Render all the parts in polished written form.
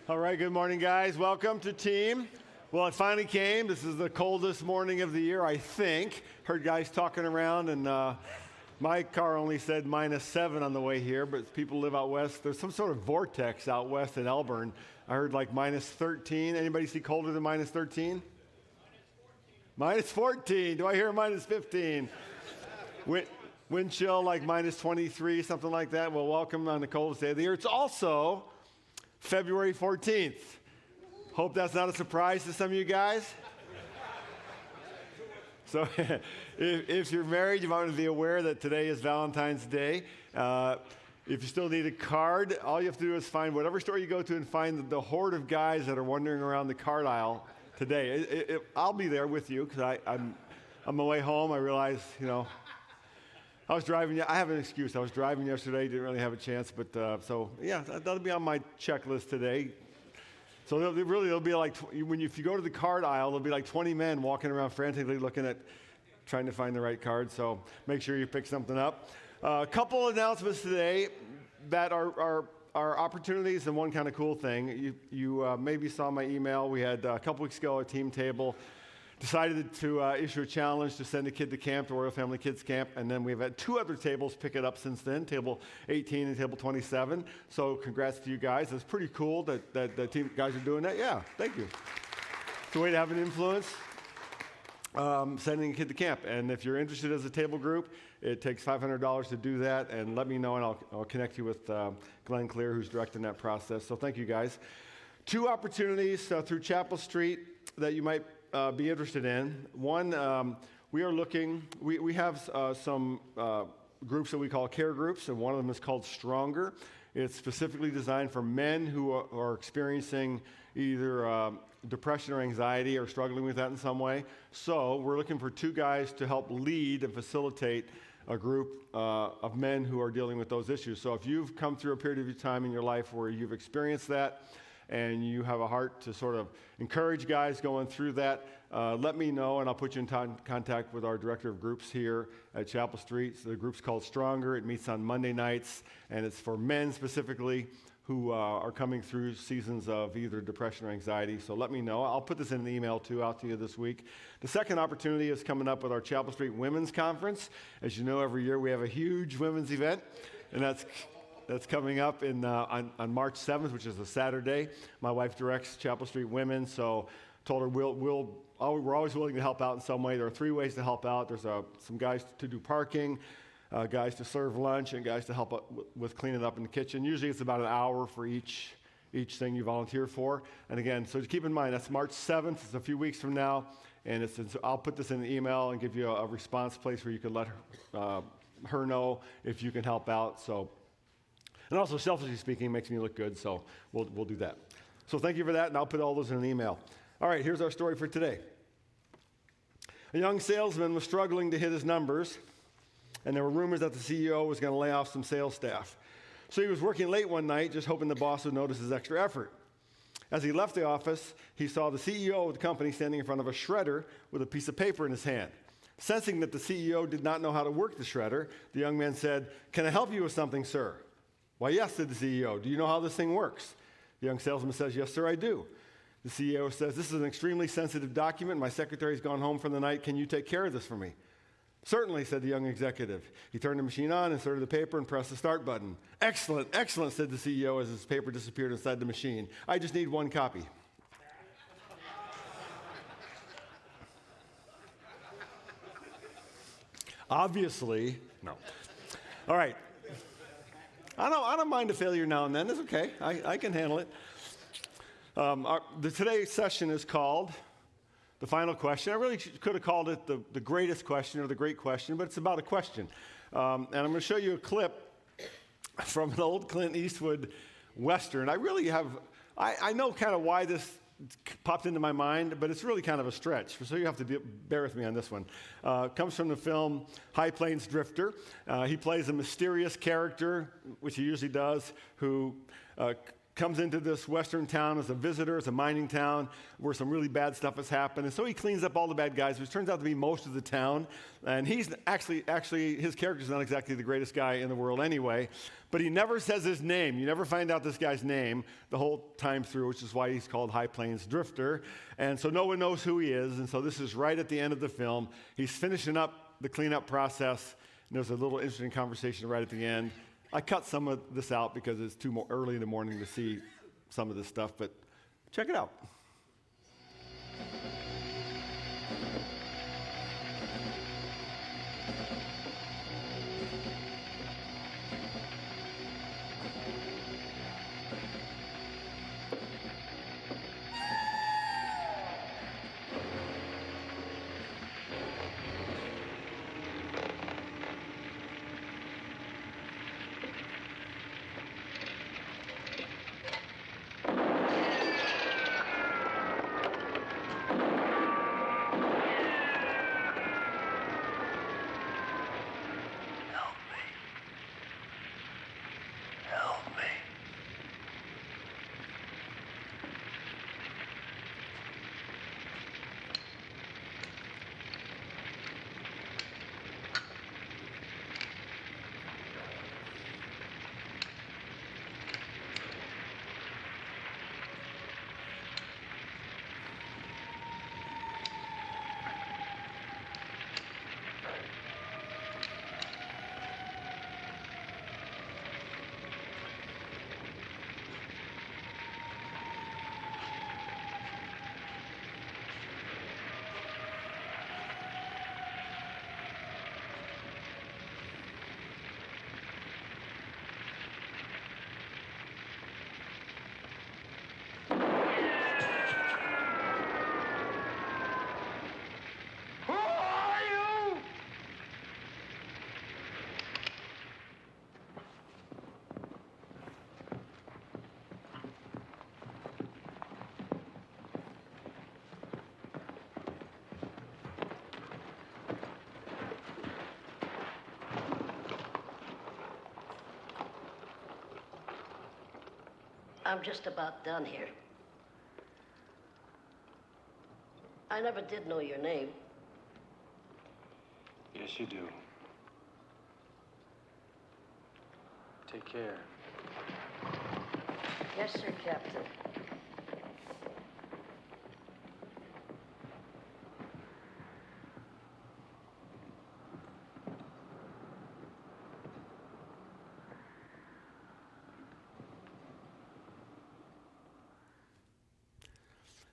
All right, good morning, guys. Welcome to team. Well, it finally came. This is the coldest morning of the year, I think. Heard guys talking around, and my car only said -7 on the way here, but people live out west. There's some sort of vortex out west in Elburn. I heard like -13. Anybody see colder than -13? -14. Do I hear -15? Wind chill like -23, something like that. Well, welcome on the coldest day of the year. It's also February 14th. Hope that's not a surprise to some of you guys. So if you're married, you want to be aware that today is Valentine's Day. If you still need a card, all you have to do is find whatever store you go to and find the horde of guys that are wandering around the card aisle today. I'll be there with you because I'm on my way home. I realized, I was driving. I have an excuse. I was driving yesterday, didn't really have a chance, but that'll be on my checklist today. So there'll be like, if you go to the card aisle, there'll be like 20 men walking around frantically trying to find the right card. So make sure you pick something up. A couple announcements today that are opportunities and one kind of cool thing. You maybe saw my email. We had a couple weeks ago a team table. Decided to issue a challenge to send a kid to camp, to Royal Family Kids Camp, and then we've had 2 other tables pick it up since then, table 18 and table 27. So congrats to you guys. It's pretty cool that the team guys are doing that. Yeah, thank you. It's a way to have an influence, sending a kid to camp. And if you're interested as a table group, it takes $500 to do that, and let me know, and I'll connect you with Glenn Clear, who's directing that process. So thank you, guys. 2 opportunities through Chapel Street that you might be interested in. One, we have some groups that we call care groups, and one of them is called Stronger. It's specifically designed for men who are experiencing either depression or anxiety or struggling with that in some way. So we're looking for 2 guys to help lead and facilitate a group of men who are dealing with those issues. So if you've come through a period of your time in your life where you've experienced that, and you have a heart to sort of encourage guys going through that, let me know, and I'll put you in contact with our director of groups here at Chapel Street. So the group's called Stronger. It meets on Monday nights, and it's for men specifically who are coming through seasons of either depression or anxiety. So let me know. I'll put this in an email, too, out to you this week. The second opportunity is coming up with our Chapel Street Women's Conference. As you know, every year we have a huge women's event, and that's coming up on March 7th, which is a Saturday. My wife directs Chapel Street Women, so told her we're always willing to help out in some way. There are 3 ways to help out. There's some guys to do parking, guys to serve lunch, and guys to help with cleaning up in the kitchen. Usually it's about an hour for each thing you volunteer for. And again, so keep in mind, that's March 7th. It's a few weeks from now, and I'll put this in an email and give you a response place where you can let her know if you can help out. And also, selfishly speaking, makes me look good, so we'll do that. So thank you for that, and I'll put all those in an email. All right, here's our story for today. A young salesman was struggling to hit his numbers, and there were rumors that the CEO was going to lay off some sales staff. So he was working late one night, just hoping the boss would notice his extra effort. As he left the office, he saw the CEO of the company standing in front of a shredder with a piece of paper in his hand. Sensing that the CEO did not know how to work the shredder, the young man said, "Can I help you with something, sir?" "Why, yes," said the CEO. "Do you know how this thing works?" The young salesman says, "Yes, sir, I do." The CEO says, "This is an extremely sensitive document. My secretary's gone home for the night. Can you take care of this for me?" "Certainly," said the young executive. He turned the machine on, inserted the paper, and pressed the start button. "Excellent, excellent," said the CEO as his paper disappeared inside the machine. "I just need 1 copy." Obviously, no. All right. I don't mind a failure now and then. It's okay. I can handle it. Today's session is called The Final Question. I really could have called it the Greatest Question or the Great Question, but it's about a question. And I'm going to show you a clip from an old Clint Eastwood Western. I know kind of why this popped into my mind, but it's really kind of a stretch, so you have to bear with me on this one. Comes from the film High Plains Drifter. He plays a mysterious character, which he usually does, who comes into this western town as a visitor, as a mining town, where some really bad stuff has happened. And so he cleans up all the bad guys, which turns out to be most of the town. And he's actually his character's not exactly the greatest guy in the world anyway. But he never says his name. You never find out this guy's name the whole time through, which is why he's called High Plains Drifter. And so no one knows who he is. And so this is right at the end of the film. He's finishing up the cleanup process. And there's a little interesting conversation right at the end. I cut some of this out because it's too early in the morning to see some of this stuff, but check it out. I'm just about done here. I never did know your name. Yes, you do. Take care. Yes, sir, Captain.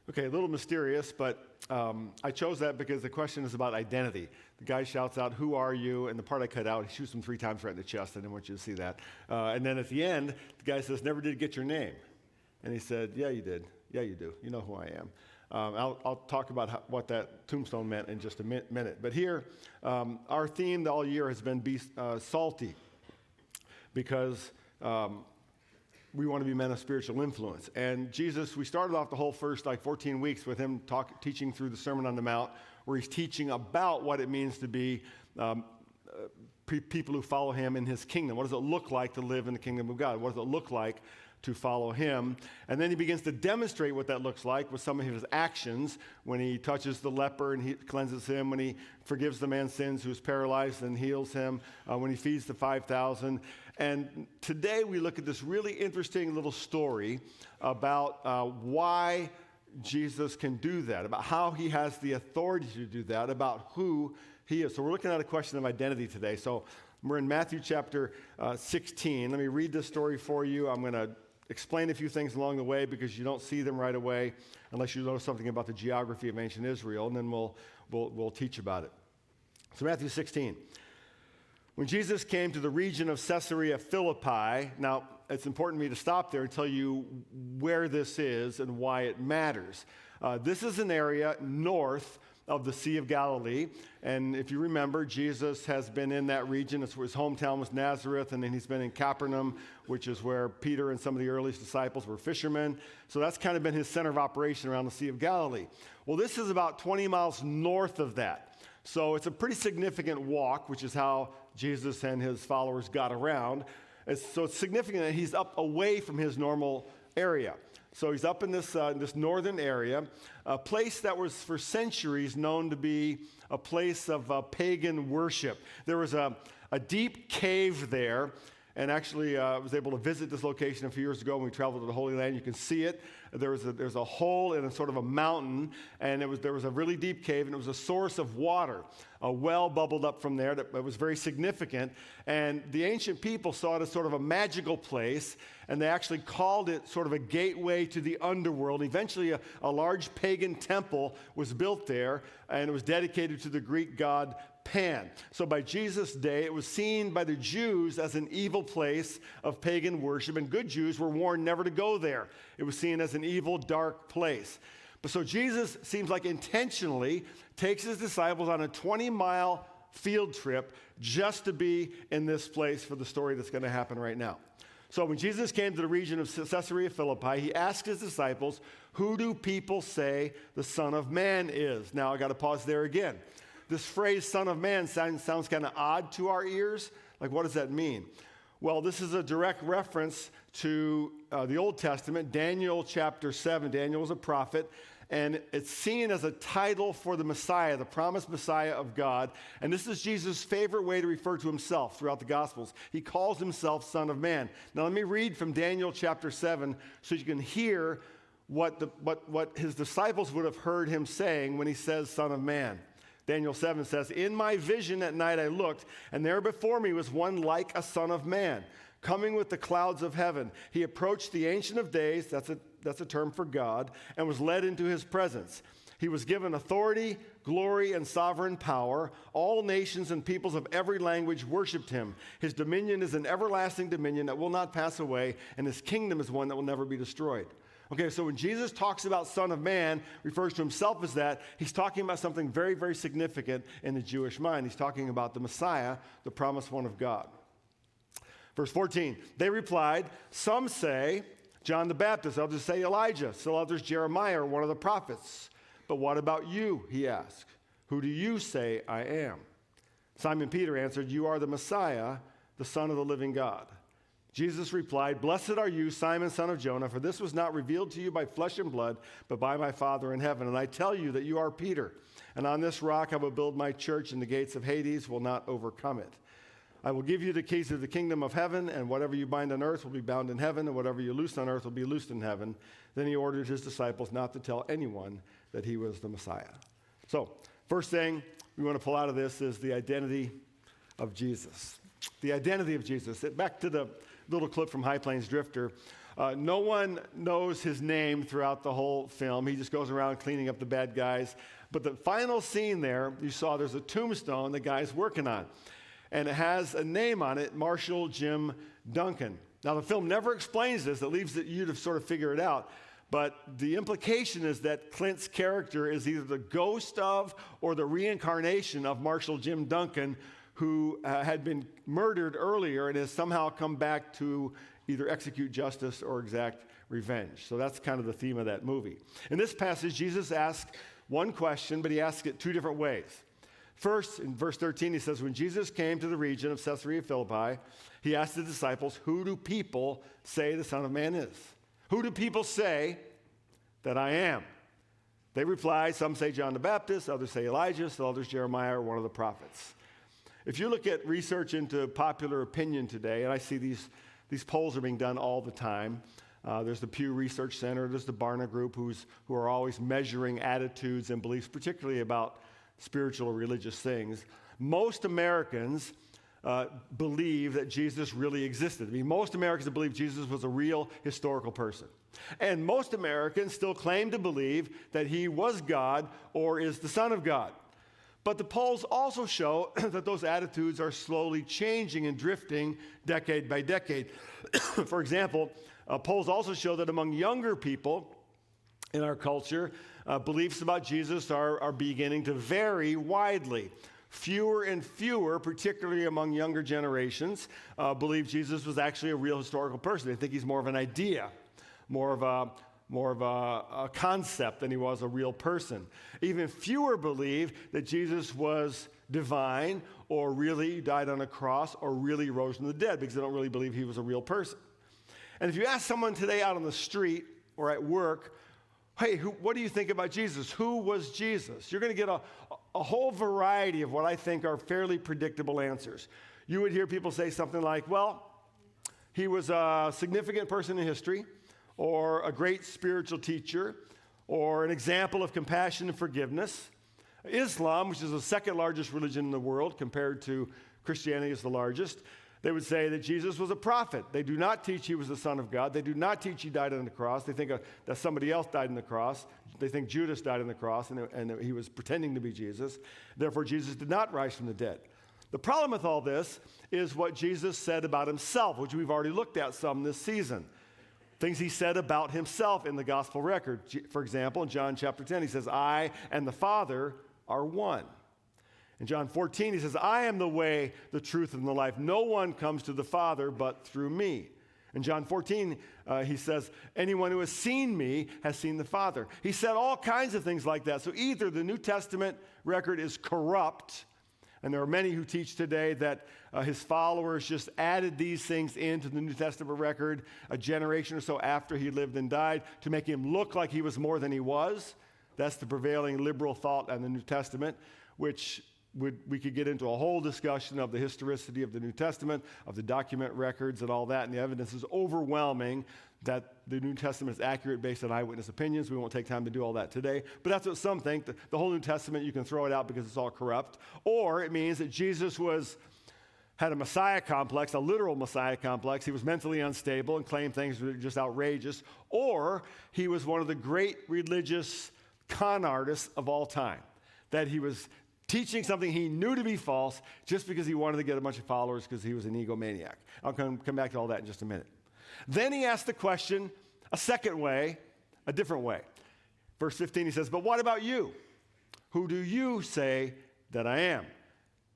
Okay, a little mysterious, but I chose that because the question is about identity. The guy shouts out, "Who are you?" And the part I cut out, he shoots him 3 times right in the chest. I didn't want you to see that. And then at the end, the guy says, "Never did get your name." And he said, "Yeah, you did. Yeah, you do. You know who I am." I'll talk about what that tombstone meant in just a minute. But here, our theme all year has been be salty, because we want to be men of spiritual influence. And Jesus, we started off the whole first 14 weeks with him teaching through the Sermon on the Mount, where he's teaching about what it means to be people who follow him in his kingdom. What does it look like to live in the kingdom of God? What does it look like to follow him? And then he begins to demonstrate what that looks like with some of his actions, when he touches the leper and he cleanses him, when he forgives the man's sins who's paralyzed and heals him, when he feeds the 5,000. And today we look at this really interesting little story about why Jesus can do that, about how he has the authority to do that, about who he is. So we're looking at a question of identity today. So we're in Matthew chapter 16. Let me read this story for you. I'm going to explain a few things along the way because you don't see them right away unless you know something about the geography of ancient Israel, and then we'll teach about it. So Matthew 16. When Jesus came to the region of Caesarea Philippi, now it's important for me to stop there and tell you where this is and why it matters. This is an area north of the Sea of Galilee, and if you remember, Jesus has been in that region. It's where his hometown was Nazareth, and then he's been in Capernaum, which is where Peter and some of the earliest disciples were fishermen. So that's kind of been his center of operation around the Sea of Galilee. Well, this is about 20 miles north of that. So it's a pretty significant walk, which is how Jesus and his followers got around. So it's significant that he's up away from his normal area. So he's up in this northern area, a place that was for centuries known to be a place of pagan worship. There was a deep cave there, and actually I was able to visit this location a few years ago when we traveled to the Holy Land. You can see it. There's a hole in a sort of a mountain, and there was a really deep cave, and it was a source of water. A well bubbled up from there that was very significant, and the ancient people saw it as sort of a magical place, and they actually called it sort of a gateway to the underworld. Eventually, a large pagan temple was built there, and it was dedicated to the Greek god Pan. So by Jesus' day, it was seen by the Jews as an evil place of pagan worship, and good Jews were warned never to go there. It was seen as an evil, dark place. But so Jesus seems like intentionally takes his disciples on a 20-mile field trip just to be in this place for the story that's going to happen right now. So when Jesus came to the region of Caesarea Philippi, he asked his disciples, "Who do people say the Son of Man is?" Now I got to pause there again. This phrase, Son of Man, sounds kind of odd to our ears. Like, what does that mean? Well, this is a direct reference to the Old Testament, Daniel chapter 7. Daniel was a prophet, and it's seen as a title for the Messiah, the promised Messiah of God. And this is Jesus' favorite way to refer to himself throughout the Gospels. He calls himself Son of Man. Now, let me read from Daniel chapter 7 so you can hear what his disciples would have heard him saying when he says Son of Man. Daniel 7 says, "In my vision at night I looked, and there before me was one like a son of man, coming with the clouds of heaven. He approached the Ancient of Days," that's a term for God, "and was led into his presence. He was given authority, glory, and sovereign power. All nations and peoples of every language worshiped him. His dominion is an everlasting dominion that will not pass away, and his kingdom is one that will never be destroyed." Okay, so when Jesus talks about Son of Man, refers to himself as that, he's talking about something very, very significant in the Jewish mind. He's talking about the Messiah, the promised one of God. Verse 14, they replied, "Some say John the Baptist, others say Elijah, still others Jeremiah or one of the prophets. But what about you?" he asked. "Who do you say I am?" Simon Peter answered, "You are the Messiah, the Son of the living God." Jesus replied, "Blessed are you, Simon, son of Jonah, for this was not revealed to you by flesh and blood, but by my Father in heaven. And I tell you that you are Peter, and on this rock I will build my church, and the gates of Hades will not overcome it. I will give you the keys of the kingdom of heaven, and whatever you bind on earth will be bound in heaven, and whatever you loose on earth will be loosed in heaven." Then he ordered his disciples not to tell anyone that he was the Messiah. So, first thing we want to pull out of this is the identity of Jesus. The identity of Jesus. Back to the little clip from High Plains Drifter. No one knows his name throughout the whole film. He just goes around cleaning up the bad guys. But the final scene there, you saw there's a tombstone the guy's working on. And it has a name on it, Marshal Jim Duncan. Now, the film never explains this. It leaves you to sort of figure it out. But the implication is that Clint's character is either the ghost of or the reincarnation of Marshal Jim Duncan, who had been murdered earlier and has somehow come back to either execute justice or exact revenge. So that's kind of the theme of that movie. In this passage, Jesus asks one question, but he asks it two different ways. First, in verse 13, he says, when Jesus came to the region of Caesarea Philippi, he asked the disciples, "Who do people say the Son of Man is?" Who do people say that I am? They replied, some say John the Baptist, others say Elijah, still others Jeremiah or one of the prophets. If you look at research into popular opinion today, and I see these polls are being done all the time. There's the Pew Research Center, there's the Barna Group, who are always measuring attitudes and beliefs, particularly about spiritual or religious things. Most Americans believe that Jesus really existed. I mean, most Americans believe Jesus was a real historical person. And most Americans still claim to believe that he was God or is the Son of God. But the polls also show that those attitudes are slowly changing and drifting decade by decade. For example, polls also show that among younger people in our culture, beliefs about Jesus are beginning to vary widely. Fewer and fewer, particularly among younger generations, believe Jesus was actually a real historical person. They think he's more of an idea, more of a concept than he was a real person. Even fewer believe that Jesus was divine or really died on a cross or really rose from the dead because they don't really believe he was a real person. And if you ask someone today out on the street or at work, hey, what do you think about Jesus? Who was Jesus? You're going to get a whole variety of what I think are fairly predictable answers. You would hear people say something like, well, he was a significant person in history, or a great spiritual teacher, or an example of compassion and forgiveness. Islam, which is the second largest religion in the world compared to Christianity is the largest, they would say that Jesus was a prophet. They do not teach he was the Son of God. They do not teach he died on the cross. They think that somebody else died on the cross. They think Judas died on the cross and he was pretending to be Jesus. Therefore, Jesus did not rise from the dead. The problem with all this is what Jesus said about himself, which we've already looked at some this season. Things he said about himself in the gospel record. For example, in John chapter 10, he says, I and the Father are one. In John 14, he says, I am the way, the truth, and the life. No one comes to the Father but through me. In John 14, he says, anyone who has seen me has seen the Father. He said all kinds of things like that. So either the New Testament record is corrupt, and there are many who teach today that his followers just added these things into the New Testament record a generation or so after he lived and died to make him look like he was more than he was. That's the prevailing liberal thought on the New Testament, which we could get into a whole discussion of the historicity of the New Testament, of the document records and all that, and the evidence is overwhelming that the New Testament is accurate based on eyewitness opinions. We won't take time to do all that today, but that's what some think. The whole New Testament, you can throw it out because it's all corrupt. Or it means that Jesus had a Messiah complex, a literal Messiah complex. He was mentally unstable and claimed things that were just outrageous. Or he was one of the great religious con artists of all time, that he was teaching something he knew to be false just because he wanted to get a bunch of followers because he was an egomaniac. I'll come back to all that in just a minute. Then he asked the question a second way, a different way. Verse 15, he says, but what about you? Who do you say that I am?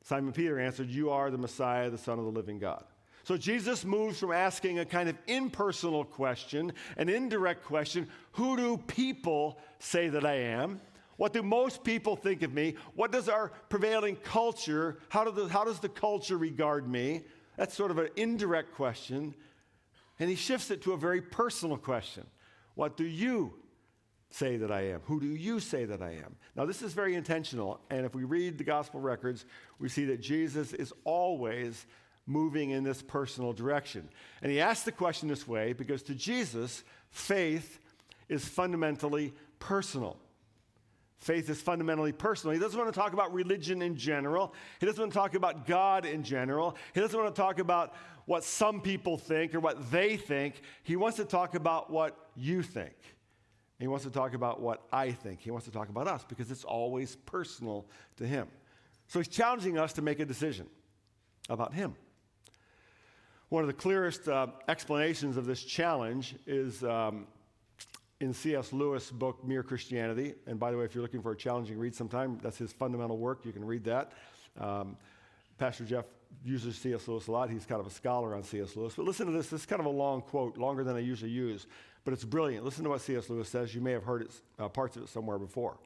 Simon Peter answered, you are the Messiah, the Son of the living God. So Jesus moves from asking a kind of impersonal question, an indirect question, who do people say that I am? What do most people think of me? What does our prevailing culture, how does the culture regard me? That's sort of an indirect question. And he shifts it to a very personal question. What do you say that I am? Who do you say that I am? Now, this is very intentional. And if we read the gospel records, we see that Jesus is always moving in this personal direction. And he asked the question this way because to Jesus, faith is fundamentally personal. Faith is fundamentally personal. He doesn't want to talk about religion in general. He doesn't want to talk about God in general. He doesn't want to talk about what some people think or what they think. He wants to talk about what you think. He wants to talk about what I think. He wants to talk about us because it's always personal to him. So he's challenging us to make a decision about him. One of the clearest explanations of this challenge is in C.S. Lewis' book, Mere Christianity. And by the way, if you're looking for a challenging read sometime, that's his fundamental work. You can read that. Pastor Jeff uses C.S. Lewis a lot. He's kind of a scholar on C.S. Lewis. But listen to this. This is kind of a long quote, longer than I usually use. But it's brilliant. Listen to what C.S. Lewis says. You may have heard it, parts of it somewhere before.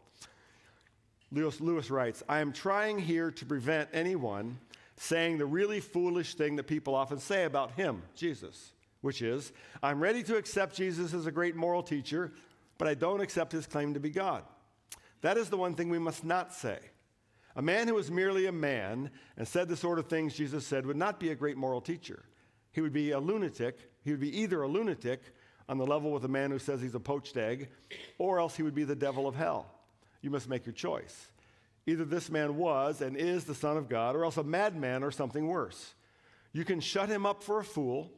Lewis writes, I am trying here to prevent anyone saying the really foolish thing that people often say about him, Jesus, which is, I'm ready to accept Jesus as a great moral teacher, but I don't accept his claim to be God. That is the one thing we must not say. A man who was merely a man and said the sort of things Jesus said would not be a great moral teacher. He would be a lunatic. He would be either a lunatic on the level with a man who says he's a poached egg, or else he would be the devil of hell. You must make your choice. Either this man was and is the Son of God, or else a madman or something worse. You can shut him up for a fool,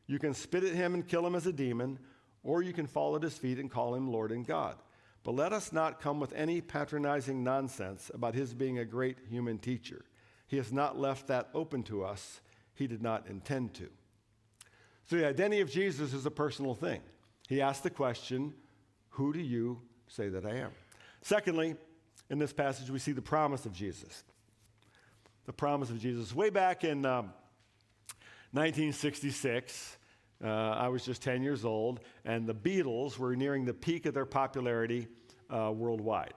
you can spit at him and kill him as a demon, or you can fall at his feet and call him Lord and God. But let us not come with any patronizing nonsense about his being a great human teacher. He has not left that open to us. He did not intend to. So the identity of Jesus is a personal thing. He asked the question, who do you say that I am? Secondly, in this passage, we see the promise of Jesus. The promise of Jesus. Way back in 1966, I was just 10 years old, and the Beatles were nearing the peak of their popularity worldwide.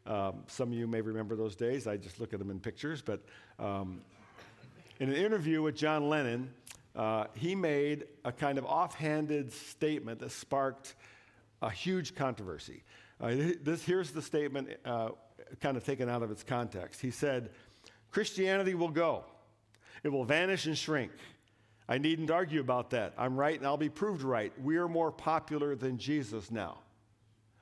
Some of you may remember those days. I just look at them in pictures. But in an interview with John Lennon, he made a kind of offhanded statement that sparked a huge controversy. Here's the statement kind of taken out of its context. He said, "Christianity will go. It will vanish and shrink. I needn't argue about that. I'm right and I'll be proved right. We are more popular than Jesus now."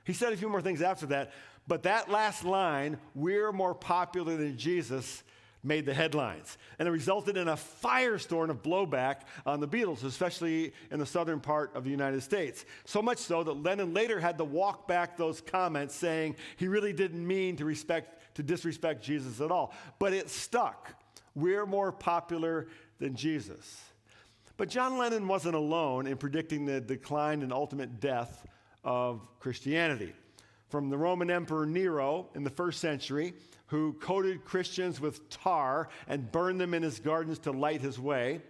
He said a few more things after that, but that last line, "we're more popular than Jesus," made the headlines. And it resulted in a firestorm of blowback on the Beatles, especially in the southern part of the United States. So much so that Lennon later had to walk back those comments, saying he really didn't mean to disrespect Jesus at all. But it stuck. We're more popular than Jesus. But John Lennon wasn't alone in predicting the decline and ultimate death of Christianity. From the Roman Emperor Nero in the first century, who coated Christians with tar and burned them in his gardens to light his way,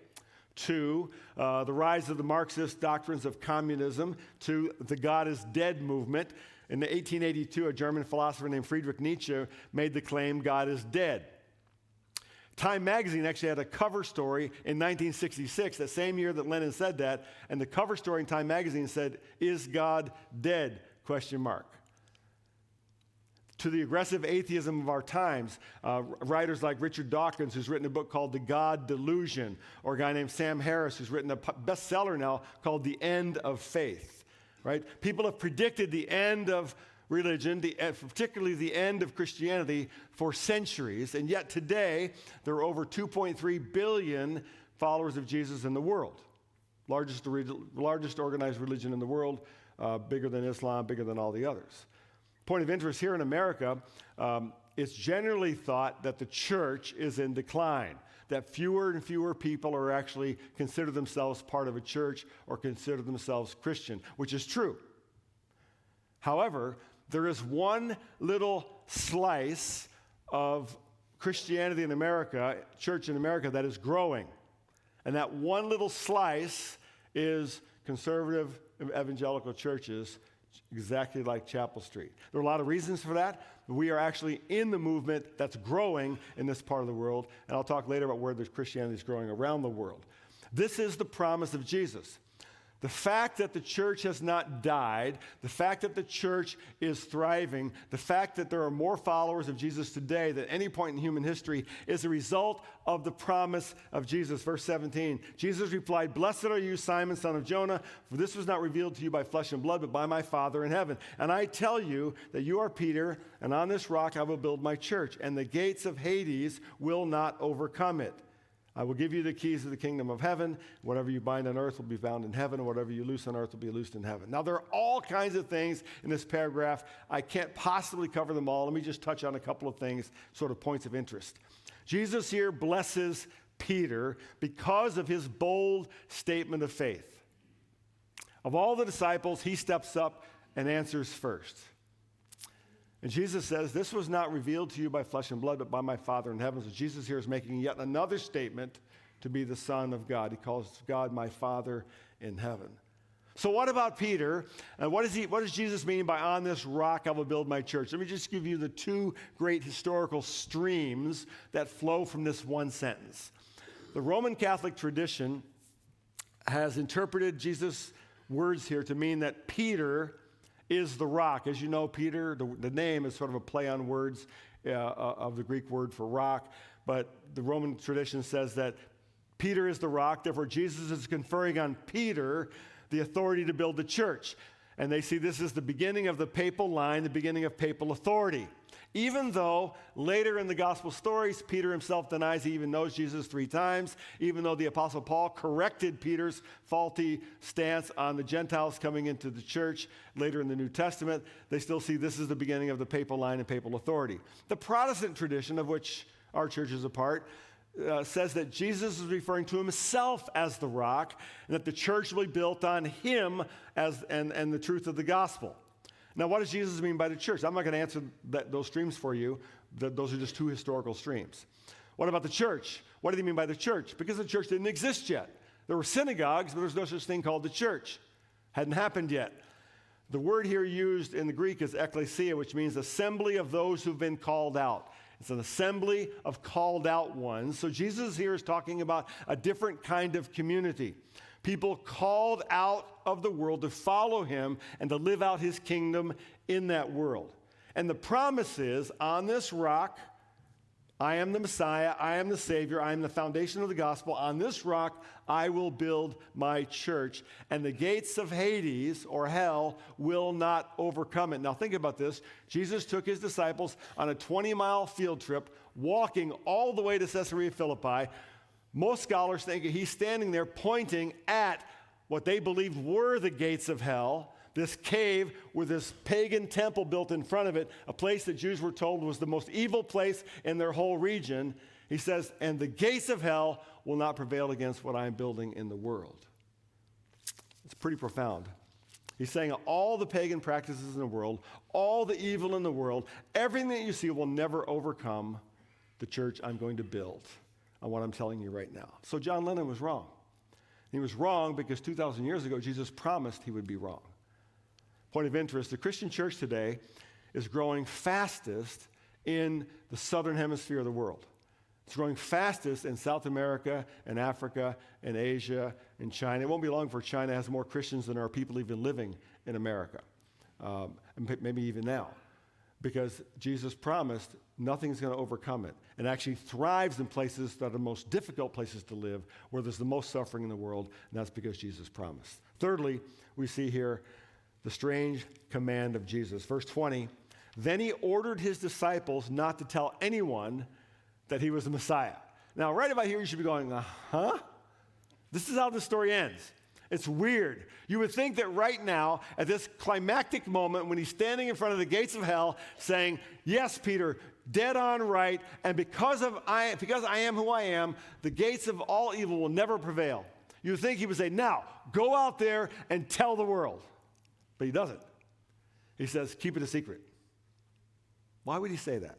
to the rise of the Marxist doctrines of communism, to the God is dead movement. In 1882, a German philosopher named Friedrich Nietzsche made the claim, God is dead. Time magazine actually had a cover story in 1966, that same year that Lennon said that, and the cover story in Time magazine said, "Is God dead?" ? To the aggressive atheism of our times, writers like Richard Dawkins, who's written a book called The God Delusion, or a guy named Sam Harris, who's written a bestseller now called The End of Faith, right? People have predicted the end of religion, particularly the end of Christianity, for centuries, and yet today there are over 2.3 billion followers of Jesus in the world. Largest organized religion in the world, bigger than Islam, bigger than all the others. Point of interest, here in America, it's generally thought that the church is in decline, that fewer and fewer people are actually consider themselves part of a church or consider themselves Christian, which is true. However, there is one little slice of Christianity in America, church in America, that is growing. And that one little slice is conservative evangelical churches, exactly like Chapel Street. There are a lot of reasons for that. We are actually in the movement that's growing in this part of the world, and I'll talk later about where the Christianity is growing around the world. This is the promise of Jesus. The fact that the church has not died, the fact that the church is thriving, the fact that there are more followers of Jesus today than any point in human history is a result of the promise of Jesus. Verse 17, Jesus replied, "Blessed are you, Simon, son of Jonah, for this was not revealed to you by flesh and blood, but by my Father in heaven. And I tell you that you are Peter, and on this rock I will build my church, and the gates of Hades will not overcome it. I will give you the keys of the kingdom of heaven. Whatever you bind on earth will be bound in heaven, and whatever you loose on earth will be loosed in heaven." Now, there are all kinds of things in this paragraph. I can't possibly cover them all. Let me just touch on a couple of things, sort of points of interest. Jesus here blesses Peter because of his bold statement of faith. Of all the disciples, he steps up and answers first. And Jesus says, "This was not revealed to you by flesh and blood, but by my Father in heaven." So Jesus here is making yet another statement to be the Son of God. He calls God my Father in heaven. So what about Peter? And what does Jesus mean by "on this rock I will build my church"? Let me just give you the two great historical streams that flow from this one sentence. The Roman Catholic tradition has interpreted Jesus' words here to mean that Peter is the rock. As you know, Peter, the name is sort of a play on words of the Greek word for rock, but the Roman tradition says that Peter is the rock, therefore Jesus is conferring on Peter the authority to build the church. And they see this as the beginning of the papal line, the beginning of papal authority. Even though later in the gospel stories, Peter himself denies he even knows Jesus 3 times, even though the Apostle Paul corrected Peter's faulty stance on the Gentiles coming into the church later in the New Testament, they still see this is the beginning of the papal line and papal authority. The Protestant tradition, of which our church is a part, says that Jesus is referring to himself as the rock, and that the church will be built on him and the truth of the gospel. Now, what does Jesus mean by the church? I'm not going to answer those streams for you. Those are just two historical streams. What about the church? What do they mean by the church? Because the church didn't exist yet. There were synagogues, but there's no such thing called the church. Hadn't happened yet. The word here used in the Greek is ekklesia, which means assembly of those who've been called out. It's an assembly of called out ones. So Jesus here is talking about a different kind of community. People called out of the world to follow him and to live out his kingdom in that world. And the promise is, on this rock, I am the Messiah, I am the Savior, I am the foundation of the gospel. On this rock, I will build my church, and the gates of Hades, or hell, will not overcome it. Now think about this. Jesus took his disciples on a 20-mile field trip, walking all the way to Caesarea Philippi. Most scholars think he's standing there pointing at what they believed were the gates of hell, this cave with this pagan temple built in front of it, a place that Jews were told was the most evil place in their whole region. He says, and the gates of hell will not prevail against what I'm building in the world. It's pretty profound. He's saying all the pagan practices in the world, all the evil in the world, everything that you see will never overcome the church I'm going to build on what I'm telling you right now. So John Lennon was wrong. He was wrong because 2,000 years ago, Jesus promised he would be wrong. Point of interest, the Christian church today is growing fastest in the southern hemisphere of the world. It's growing fastest in South America and Africa and Asia and China. It won't be long before China has more Christians than there are people even living in America, and maybe even now, because Jesus promised nothing's going to overcome it, and actually thrives in places that are the most difficult places to live, where there's the most suffering in the world, and that's because Jesus promised. Thirdly, we see here the strange command of Jesus. Verse 20, then he ordered his disciples not to tell anyone that he was the Messiah. Now, right about here, you should be going, huh? This is how the story ends. It's weird. You would think that right now, at this climactic moment, when he's standing in front of the gates of hell, saying, yes, Peter, dead on right, and because I am who I am, the gates of all evil will never prevail. You would think he would say, now, go out there and tell the world. But he doesn't. He says, keep it a secret. Why would he say that?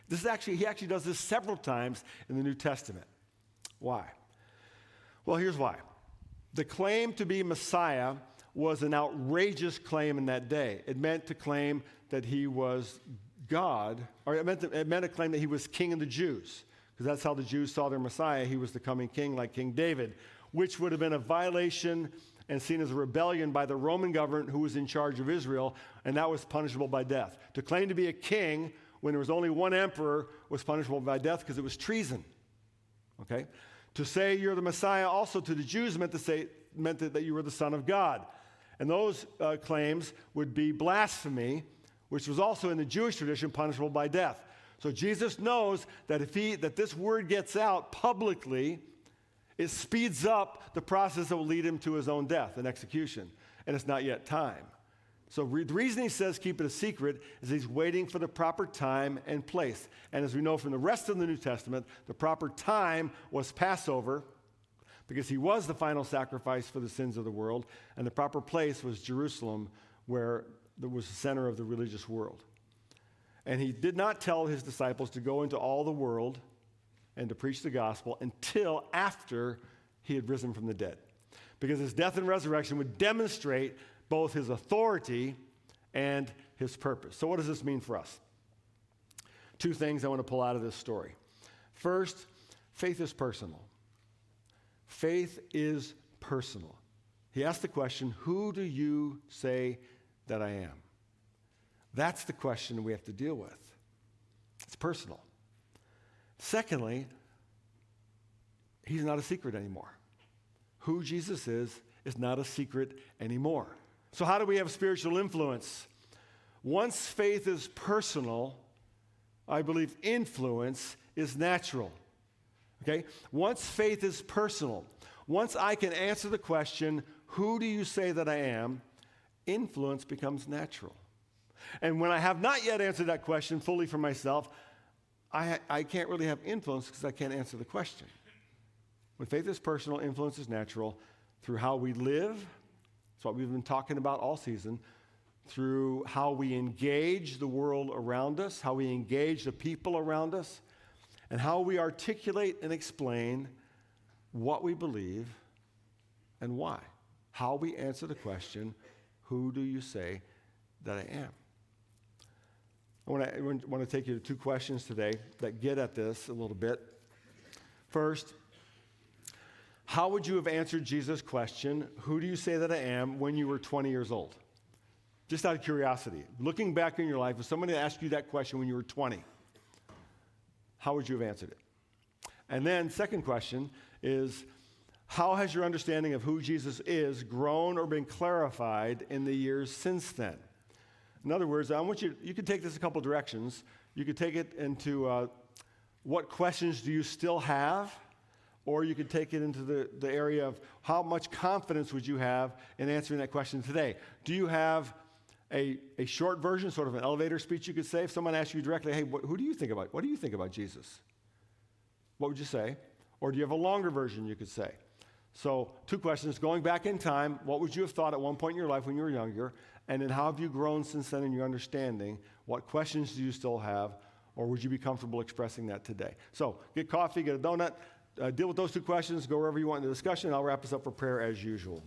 He actually does this several times in the New Testament. Why? Well, here's why. The claim to be Messiah was an outrageous claim in that day. It meant to claim that he was God, or it meant to claim that he was king of the Jews, because that's how the Jews saw their Messiah. He was the coming king like King David, which would have been a violation and seen as a rebellion by the Roman government who was in charge of Israel, and that was punishable by death. To claim to be a king when there was only one emperor was punishable by death because it was treason. Okay? To say you're the Messiah also to the Jews meant that you were the Son of God. And those claims would be blasphemy, which was also in the Jewish tradition punishable by death. So Jesus knows that that this word gets out publicly, it speeds up the process that will lead him to his own death and execution. And it's not yet time. So the reason he says keep it a secret is he's waiting for the proper time and place. And as we know from the rest of the New Testament, the proper time was Passover, because he was the final sacrifice for the sins of the world, and the proper place was Jerusalem, where there was the center of the religious world. And he did not tell his disciples to go into all the world and to preach the gospel until after he had risen from the dead, because his death and resurrection would demonstrate both his authority and his purpose. So what does this mean for us? Two things I want to pull out of this story. First, faith is personal. Faith is personal. He asked the question, who do you say that I am? That's the question we have to deal with. It's personal. Secondly, he's not a secret anymore. Who Jesus is not a secret anymore. So how do we have spiritual influence? Once faith is personal, I believe influence is natural. Okay? Once faith is personal, once I can answer the question, who do you say that I am? Influence becomes natural. And when I have not yet answered that question fully for myself, I can't really have influence because I can't answer the question. When faith is personal, influence is natural through how we live. That's what we've been talking about all season. Through how we engage the world around us, how we engage the people around us, and how we articulate and explain what we believe and why. How we answer the question, who do you say that I am? I want to take you to two questions today that get at this a little bit. First, how would you have answered Jesus' question, who do you say that I am, when you were 20 years old? Just out of curiosity. Looking back in your life, if somebody asked you that question when you were 20, how would you have answered it? And then, second question is, how has your understanding of who Jesus is grown or been clarified in the years since then? In other words, I want you could take this a couple directions. You could take it into what questions do you still have, or you could take it into the area of how much confidence would you have in answering that question today. Do you have a short version, sort of an elevator speech you could say? If someone asked you directly, hey, who do you think about? What do you think about Jesus? What would you say? Or do you have a longer version you could say? So, two questions. Going back in time, what would you have thought at one point in your life when you were younger? And then how have you grown since then in your understanding? What questions do you still have? Or would you be comfortable expressing that today? So, get coffee, get a donut, deal with those two questions, go wherever you want in the discussion. I'll wrap us up for prayer as usual.